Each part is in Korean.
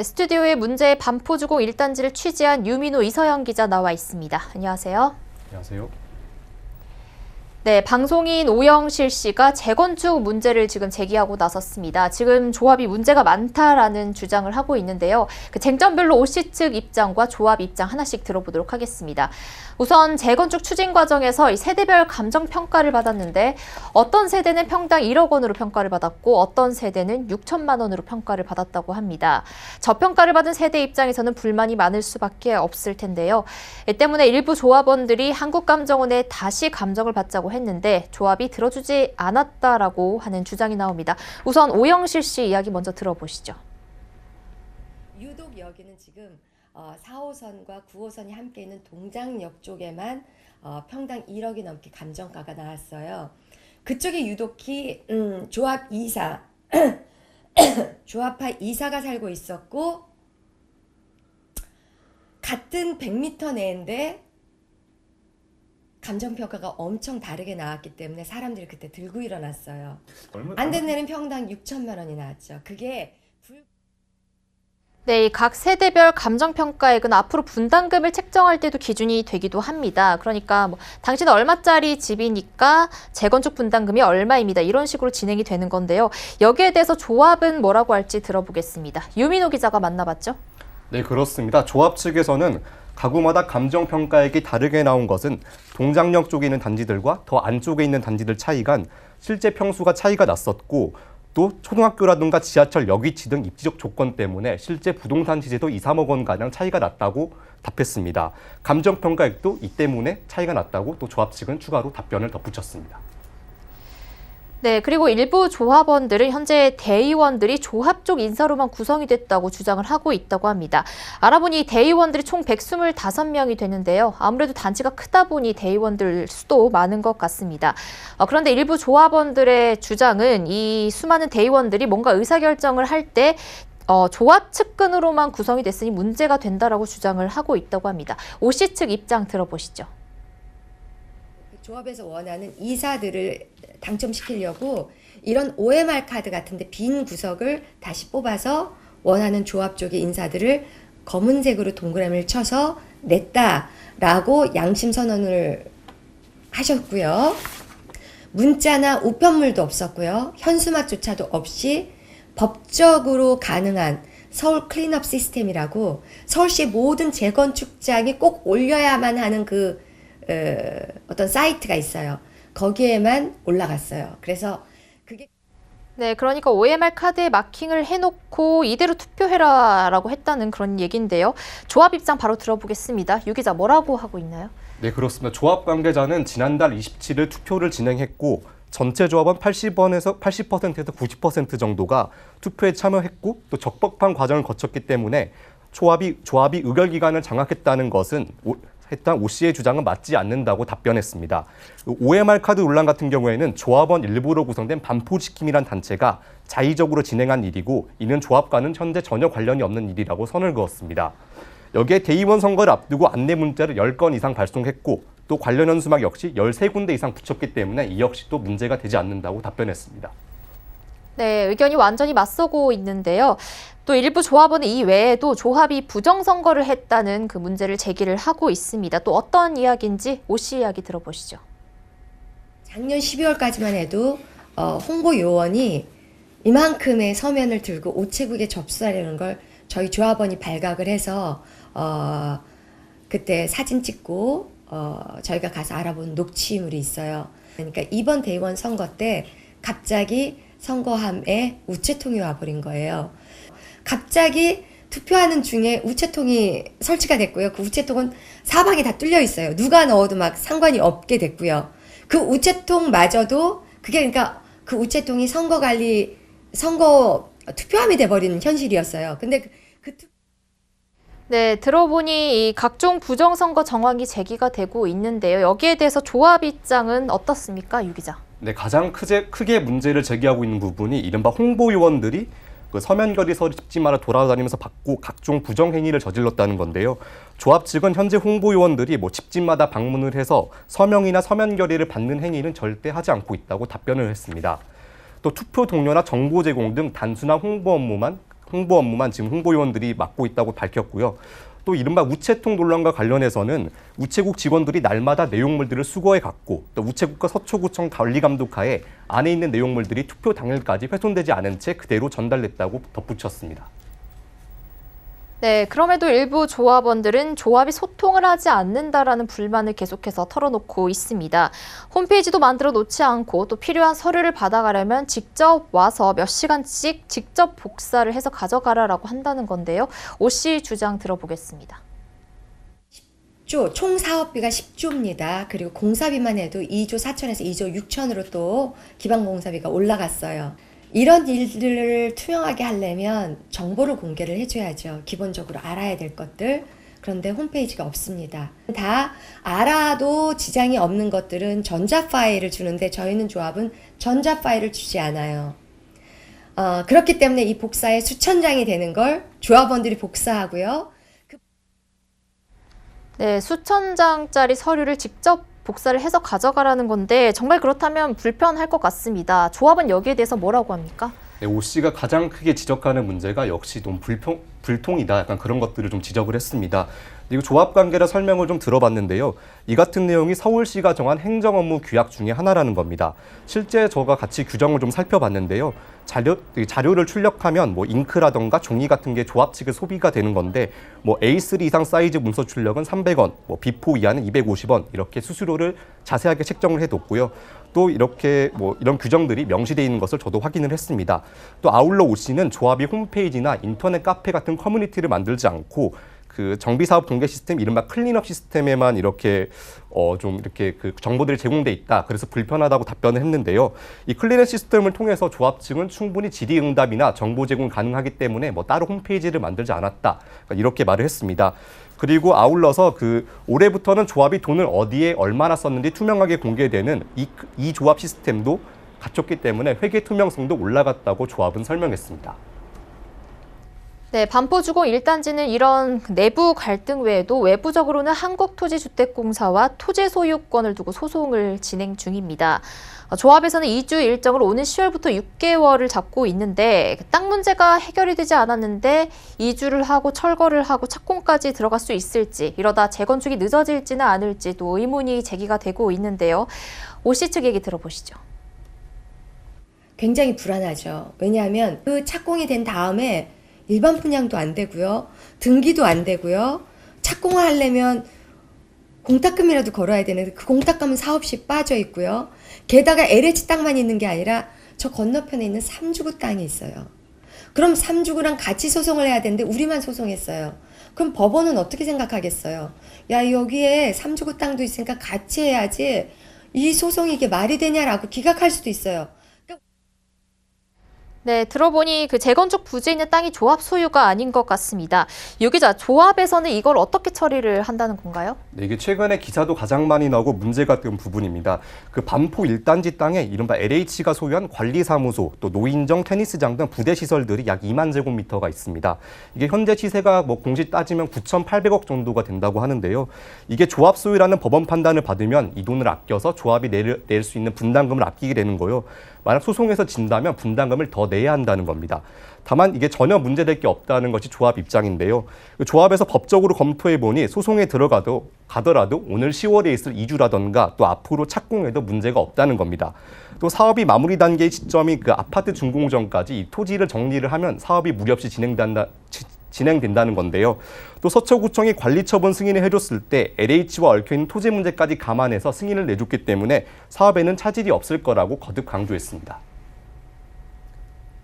네, 스튜디오에 문제의 반포주공 1단지를 취재한 유민호 이서영 기자 나와 있습니다. 안녕하세요. 안녕하세요. 네, 방송인 오영실 씨가 재건축 문제를 지금 제기하고 나섰습니다. 지금 조합이 문제가 많다라는 주장을 하고 있는데요. 그 쟁점별로 오 씨 측 입장과 조합 입장 하나씩 들어보도록 하겠습니다. 우선 재건축 추진 과정에서 이 세대별 감정 평가를 받았는데 어떤 세대는 평당 1억 원으로 평가를 받았고 어떤 세대는 6천만 원으로 평가를 받았다고 합니다. 저평가를 받은 세대 입장에서는 불만이 많을 수밖에 없을 텐데요. 이 때문에 일부 조합원들이 한국감정원에 다시 감정을 받자고 했는데 조합이 들어주지 않았다라고 하는 주장이 나옵니다. 우선 오영실 씨 이야기 먼저 들어보시죠. 유독 여기는 지금 4호선과 9호선이 함께 있는 동장역 쪽에만 평당 1억이 넘게 감정가가 나왔어요. 그쪽에 유독히 조합 이사, 조합파 이사가 살고 있었고 같은 100m 내인데 감정평가가 엄청 다르게 나왔기 때문에 사람들이 그때 들고 일어났어요. 안 된 데는 평당 6천만 원이 나왔죠. 그게 네, 각 세대별 감정평가액은 앞으로 분담금을 책정할 때도 기준이 되기도 합니다. 그러니까 당신은 얼마짜리 집이니까 재건축 분담금이 얼마입니다. 이런 식으로 진행이 되는 건데요. 여기에 대해서 조합은 뭐라고 할지 들어보겠습니다. 유민호 기자가 만나봤죠? 네, 그렇습니다. 조합 측에서는 가구마다 감정평가액이 다르게 나온 것은 동장역 쪽에 있는 단지들과 더 안쪽에 있는 단지들 차이가 실제 평수가 차이가 났었고 또 초등학교라든가 지하철역 위치 등 입지적 조건 때문에 실제 부동산 시세도 2, 3억 원가량 차이가 났다고 답했습니다. 감정평가액도 이 때문에 차이가 났다고 또 조합 측은 추가로 답변을 덧붙였습니다. 네, 그리고 일부 조합원들은 현재 대의원들이 조합 쪽 인사로만 구성이 됐다고 주장을 하고 있다고 합니다. 알아보니 대의원들이 총 125명이 되는데요. 아무래도 단지가 크다 보니 대의원들 수도 많은 것 같습니다. 그런데 일부 조합원들의 주장은 이 수많은 대의원들이 뭔가 의사결정을 할 때 조합 측근으로만 구성이 됐으니 문제가 된다라고 주장을 하고 있다고 합니다. 오 씨 측 입장 들어보시죠. 조합에서 원하는 이사들을 당첨시키려고 이런 OMR 카드 같은데 빈 구석을 다시 뽑아서 원하는 조합 쪽의 인사들을 검은색으로 동그라미를 쳐서 냈다라고 양심 선언을 하셨고요. 문자나 우편물도 없었고요. 현수막조차도 없이 법적으로 가능한 서울 클린업 시스템이라고 서울시의 모든 재건축장이 꼭 올려야만 하는 어떤 사이트가 있어요. 거기에만 올라갔어요. 그래서 그게 네, 그러니까 OMR 카드에 마킹을 해놓고 이대로 투표해라라고 했다는 그런 얘기인데요. 조합 입장 바로 들어보겠습니다. 유 기자 뭐라고 하고 있나요? 네, 그렇습니다. 조합 관계자는 지난달 27일 투표를 진행했고 전체 조합원 80%에서 90% 정도가 투표에 참여했고 또 적법한 과정을 거쳤기 때문에 조합이 의결 기간을 장악했다는 것은 오 씨의 주장은 맞지 않는다고 답변했습니다. OMR 카드 논란 같은 경우에는 조합원 일부로 구성된 반포지킴이란 단체가 자의적으로 진행한 일이고 이는 조합과는 현재 전혀 관련이 없는 일이라고 선을 그었습니다. 여기에 대의원 선거를 앞두고 안내 문자를 10건 이상 발송했고 또 관련 현수막 역시 13군데 이상 붙였기 때문에 이 역시 또 문제가 되지 않는다고 답변했습니다. 네, 의견이 완전히 맞서고 있는데요. 또 일부 조합원은 이 외에도 조합이 부정선거를 했다는 그 문제를 제기를 하고 있습니다. 또 어떤 이야기인지 오 씨 이야기 들어보시죠. 작년 12월까지만 해도 홍보 요원이 이만큼의 서면을 들고 우체국에 접수하려는 걸 저희 조합원이 발각을 해서 그때 사진 찍고 저희가 가서 알아본 녹취물이 있어요. 그러니까 이번 대의원 선거 때 갑자기 선거함에 우체통이 와버린 거예요. 갑자기 투표하는 중에 우체통이 설치가 됐고요. 그 우체통은 사방이 다 뚫려 있어요. 누가 넣어도 막 상관이 없게 됐고요. 그 우체통마저도 그게 그러니까 그 우체통이 선거 투표함이 돼버린 현실이었어요. 근데 네, 들어보니 이 각종 부정선거 정황이 제기가 되고 있는데요. 여기에 대해서 조합 입장은 어떻습니까, 유 기자? 네, 가장 크게 문제를 제기하고 있는 부분이 이른바 홍보 요원들이 그 서면 결의서를 집집마다 돌아다니면서 받고 각종 부정 행위를 저질렀다는 건데요. 조합 측은 현재 홍보 요원들이 집집마다 방문을 해서 서명이나 서면 결의를 받는 행위는 절대 하지 않고 있다고 답변을 했습니다. 또 투표 동료나 정보 제공 등 단순한 홍보 업무만 홍보 업무만 지금 홍보요원들이 맡고 있다고 밝혔고요. 또 이른바 우체통 논란과 관련해서는 우체국 직원들이 날마다 내용물들을 수거해 갔고 또 우체국과 서초구청 관리감독하에 안에 있는 내용물들이 투표 당일까지 훼손되지 않은 채 그대로 전달됐다고 덧붙였습니다. 네, 그럼에도 일부 조합원들은 조합이 소통을 하지 않는다라는 불만을 계속해서 털어놓고 있습니다. 홈페이지도 만들어 놓지 않고 또 필요한 서류를 받아가려면 직접 와서 몇 시간씩 직접 복사를 해서 가져가라라고 한다는 건데요. 오 씨 주장 들어보겠습니다. 총 사업비가 10조입니다. 그리고 공사비만 해도 2조 4천에서 2조 6천으로 또 기반공사비가 올라갔어요. 이런 일들을 투명하게 하려면 정보를 공개를 해줘야죠. 기본적으로 알아야 될 것들. 그런데 홈페이지가 없습니다. 다 알아도 지장이 없는 것들은 전자 파일을 주는데 저희는 조합은 전자 파일을 주지 않아요. 그렇기 때문에 이 복사에 수천 장이 되는 걸 조합원들이 복사하고요. 네, 수천 장짜리 서류를 직접 복사를 해서 가져가라는 건데 정말 그렇다면 불편할 것 같습니다. 조합은 여기에 대해서 뭐라고 합니까? 네, 오 씨가 가장 크게 지적하는 문제가 역시 좀 불통이다. 약간 그런 것들을 좀 지적을 했습니다. 그리고 조합 관계라 설명을 좀 들어봤는데요. 이 같은 내용이 서울시가 정한 행정업무 규약 중에 하나라는 겁니다. 실제 저가 같이 규정을 좀 살펴봤는데요. 자료를 출력하면 뭐 잉크라던가 종이 같은 게 조합 측에 소비가 되는 건데 뭐 A3 이상 사이즈 문서 출력은 300원, 뭐 B4 이하는 250원 이렇게 수수료를 자세하게 책정을 해뒀고요. 또 이렇게 뭐 이런 규정들이 명시되어 있는 것을 저도 확인을 했습니다. 또 아울러 오 씨는 조합이 홈페이지나 인터넷 카페 같은 커뮤니티를 만들지 않고 그 정비사업 공개 시스템 이른바 클린업 시스템에만 이렇게 좀 이렇게 그 정보들이 제공돼 있다. 그래서 불편하다고 답변을 했는데요. 이 클린업 시스템을 통해서 조합 측은 충분히 질의응답이나 정보 제공 가능하기 때문에 뭐 따로 홈페이지를 만들지 않았다. 그러니까 이렇게 말을 했습니다. 그리고 아울러서 올해부터는 조합이 돈을 어디에 얼마나 썼는지 투명하게 공개되는 이 조합 시스템도 갖췄기 때문에 회계 투명성도 올라갔다고 조합은 설명했습니다. 네, 반포주공 1단지는 이런 내부 갈등 외에도 외부적으로는 한국토지주택공사와 토지 소유권을 두고 소송을 진행 중입니다. 조합에서는 2주 일정을 오는 10월부터 6개월을 잡고 있는데 땅 문제가 해결이 되지 않았는데 2주를 하고 철거를 하고 착공까지 들어갈 수 있을지 이러다 재건축이 늦어질지는 않을지도 의문이 제기가 되고 있는데요. 오 씨 측 얘기 들어보시죠. 굉장히 불안하죠. 왜냐하면 그 착공이 된 다음에 일반 분양도 안 되고요. 등기도 안 되고요. 착공을 하려면 공탁금이라도 걸어야 되는데 그 공탁금은 사업시 빠져 있고요. 게다가 LH 땅만 있는 게 아니라 저 건너편에 있는 3주구 땅이 있어요. 그럼 3주구랑 같이 소송을 해야 되는데 우리만 소송했어요. 그럼 법원은 어떻게 생각하겠어요? 야, 여기에 3주구 땅도 있으니까 같이 해야지 이 소송이 이게 말이 되냐라고 기각할 수도 있어요. 네, 들어보니 그 재건축 부지에 있는 땅이 조합 소유가 아닌 것 같습니다. 유 기자, 조합에서는 이걸 어떻게 처리를 한다는 건가요? 네, 이게 최근에 기사도 가장 많이 나오고 문제가 된 부분입니다. 그 반포 1단지 땅에 이른바 LH가 소유한 관리사무소, 또 노인정, 테니스장 등 부대 시설들이 약 2만 제곱미터가 있습니다. 이게 현재 시세가 뭐 공시 따지면 9,800억 정도가 된다고 하는데요. 이게 조합 소유라는 법원 판단을 받으면 이 돈을 아껴서 조합이 낼 수 있는 분담금을 아끼게 되는 거요. 만약 소송에서 진다면 분담금을 더 내야 한다는 겁니다. 다만 이게 전혀 문제될 게 없다는 것이 조합 입장인데요. 조합에서 법적으로 검토해보니 소송에 가더라도 오늘 10월에 있을 이주라던가 또 앞으로 착공에도 문제가 없다는 겁니다. 또 사업이 마무리 단계의 시점이 그 아파트 준공전까지 이 토지를 정리를 하면 사업이 무리 없이 진행된다는 건데요. 또 서초구청이 관리처분 승인을 해줬을 때 LH와 얽혀있는 토지 문제까지 감안해서 승인을 내줬기 때문에 사업에는 차질이 없을 거라고 거듭 강조했습니다.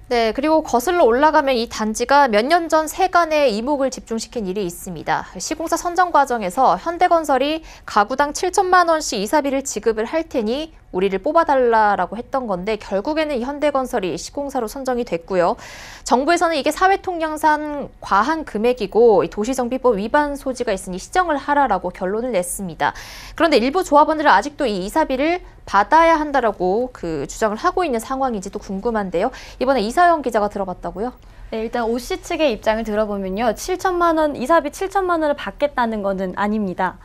네, 그리고 거슬러 올라가면 이 단지가 몇 년 전 세간의 이목을 집중시킨 일이 있습니다. 시공사 선정 과정에서 현대건설이 가구당 7천만 원씩 이사비를 지급을 할 테니 우리를 뽑아달라라고 했던 건데 결국에는 현대건설이 시공사로 선정이 됐고요. 정부에서는 이게 사회통념상 과한 금액이고 도시정비법 위반 소지가 있으니 시정을 하라라고 결론을 냈습니다. 그런데 일부 조합원들은 아직도 이 이사비를 받아야 한다라고 그 주장을 하고 있는 상황인지도 궁금한데요. 이번에 이사영 기자가 들어봤다고요? 네, 일단 오 씨 측의 입장을 들어보면요. 7천만 원, 이사비 7천만 원을 받겠다는 것은 아닙니다.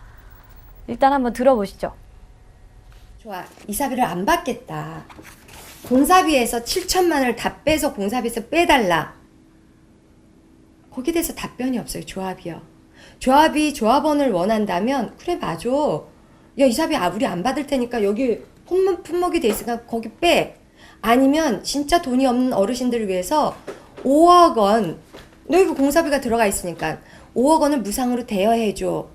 일단 한번 들어보시죠. 좋아, 이사비를 안 받겠다. 공사비에서 7천만 원을 다 빼서 공사비에서 빼달라. 거기에 대해서 답변이 없어요. 조합이요. 조합이 조합원을 원한다면 그래 맞아. 야 이사비 우리 안 받을 테니까 여기 품목이 돼 있으니까 거기 빼. 아니면 진짜 돈이 없는 어르신들을 위해서 5억 원 여기 공사비가 들어가 있으니까 5억 원을 무상으로 대여해줘.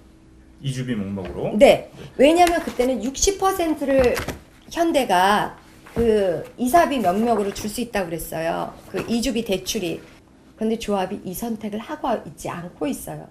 이주비 목록으로. 네. 왜냐면 그때는 60%를 현대가 그 이사비 명목으로 줄 수 있다고 그랬어요. 그 이주비 대출이. 그런데 조합이 이 선택을 하고 있지 않고 있어요.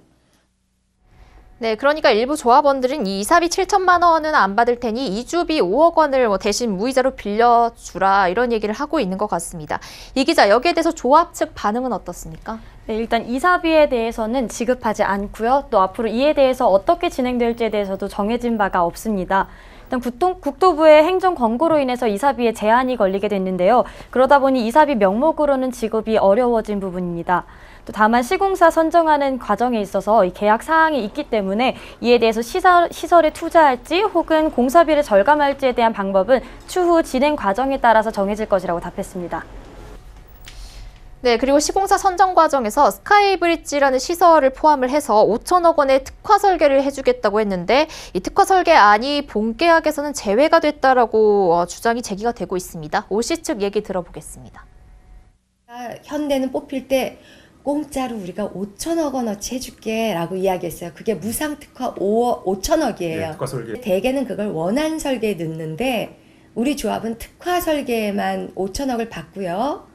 네, 그러니까 일부 조합원들은 이 이사비 7천만 원은 안 받을 테니 이주비 5억 원을 대신 무이자로 빌려주라 이런 얘기를 하고 있는 것 같습니다. 이 기자, 여기에 대해서 조합 측 반응은 어떻습니까? 네, 일단 이사비에 대해서는 지급하지 않고요. 또 앞으로 이에 대해서 어떻게 진행될지에 대해서도 정해진 바가 없습니다. 일단 국토부의 행정 권고로 인해서 이사비에 제한이 걸리게 됐는데요. 그러다 보니 이사비 명목으로는 지급이 어려워진 부분입니다. 또 다만 시공사 선정하는 과정에 있어서 이 계약 사항이 있기 때문에 이에 대해서 시설에 투자할지 혹은 공사비를 절감할지에 대한 방법은 추후 진행 과정에 따라서 정해질 것이라고 답했습니다. 네, 그리고 시공사 선정 과정에서 스카이브리지라는 시설을 포함을 해서 5천억 원의 특화 설계를 해주겠다고 했는데 이 특화 설계안이 본계약에서는 제외가 됐다라고 주장이 제기가 되고 있습니다. 오씨 측 얘기 들어보겠습니다. 현대는 뽑힐 때 공짜로 우리가 5천억 원어치 해줄게 라고 이야기했어요. 그게 무상특화 5천억이에요. 네, 특화 설계. 대개는 그걸 원안 설계에 넣는데 우리 조합은 특화 설계에만 5천억을 받고요.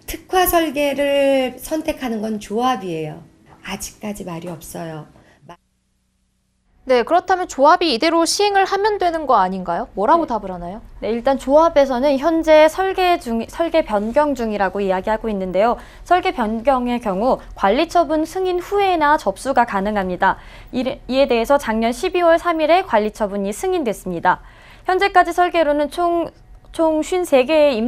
특화 설계를 선택하는 건 조합이에요. 아직까지 말이 없어요. 네, 그렇다면 조합이 이대로 시행을 하면 되는 거 아닌가요? 뭐라고 답을 하나요? 네, 일단 조합에서는 현재 설계 변경 중이라고 이야기하고 있는데요. 설계 변경의 경우 관리 처분 승인 후에나 접수가 가능합니다. 이에 대해서 작년 12월 3일에 관리 처분이 승인됐습니다. 현재까지 설계로는 총 53개의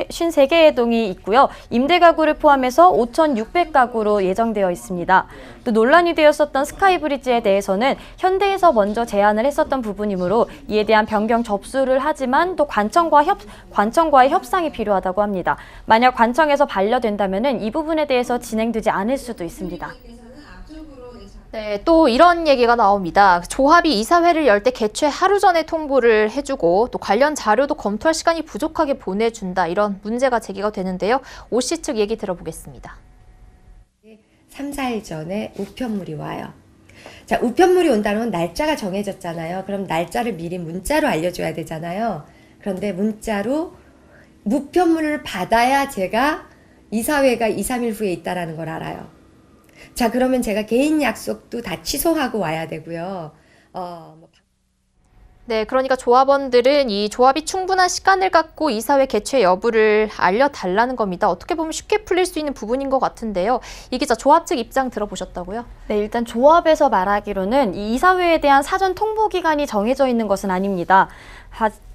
53개의 동이 있고요. 임대가구를 포함해서 5,600가구로 예정되어 있습니다. 또 논란이 되었었던 스카이브리지에 대해서는 현대에서 먼저 제안을 했었던 부분이므로 이에 대한 변경 접수를 하지만 또 관청과의 협상이 필요하다고 합니다. 만약 관청에서 반려된다면 이 부분에 대해서 진행되지 않을 수도 있습니다. 네, 또 이런 얘기가 나옵니다. 조합이 이사회를 열 때 개최 하루 전에 통보를 해주고 또 관련 자료도 검토할 시간이 부족하게 보내준다. 이런 문제가 제기가 되는데요. 오씨 측 얘기 들어보겠습니다. 3, 4일 전에 우편물이 와요. 자, 우편물이 온다는 건 날짜가 정해졌잖아요. 그럼 날짜를 미리 문자로 알려줘야 되잖아요. 그런데 문자로 우편물을 받아야 제가 이사회가 2, 3일 후에 있다는 걸 알아요. 자, 그러면 제가 개인 약속도 다 취소하고 와야 되고요. 네, 그러니까 조합원들은 이 조합이 충분한 시간을 갖고 이사회 개최 여부를 알려달라는 겁니다. 어떻게 보면 쉽게 풀릴 수 있는 부분인 것 같은데요. 이 기자, 조합 측 입장 들어보셨다고요? 네, 일단 조합에서 말하기로는 이 이사회에 대한 사전 통보 기간이 정해져 있는 것은 아닙니다.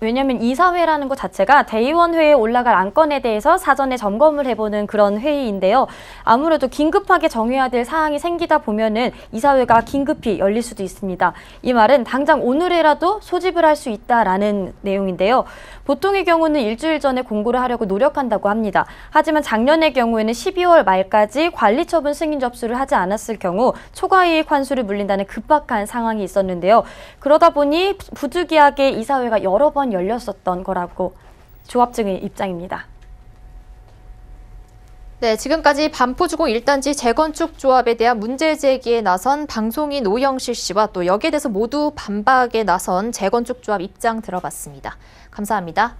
왜냐하면 이사회라는 것 자체가 대의원회에 올라갈 안건에 대해서 사전에 점검을 해보는 그런 회의인데요. 아무래도 긴급하게 정해야 될 사항이 생기다 보면은 이사회가 긴급히 열릴 수도 있습니다. 이 말은 당장 오늘이라도 소집을 할 수 있다라는 내용인데요. 보통의 경우는 일주일 전에 공고를 하려고 노력한다고 합니다. 하지만 작년의 경우에는 12월 말까지 관리처분 승인 접수를 하지 않았을 경우 초과이익 환수를 물린다는 급박한 상황이 있었는데요. 그러다 보니 부득이하게 이사회가 여러 번 열렸었던 거라고 조합 측의 입장입니다. 네, 지금까지 반포주공 1단지 재건축 조합에 대한 문제 제기에 나선 방송인 오영실 씨와 또 여기에 대해서 모두 반박에 나선 재건축 조합 입장 들어봤습니다. 감사합니다.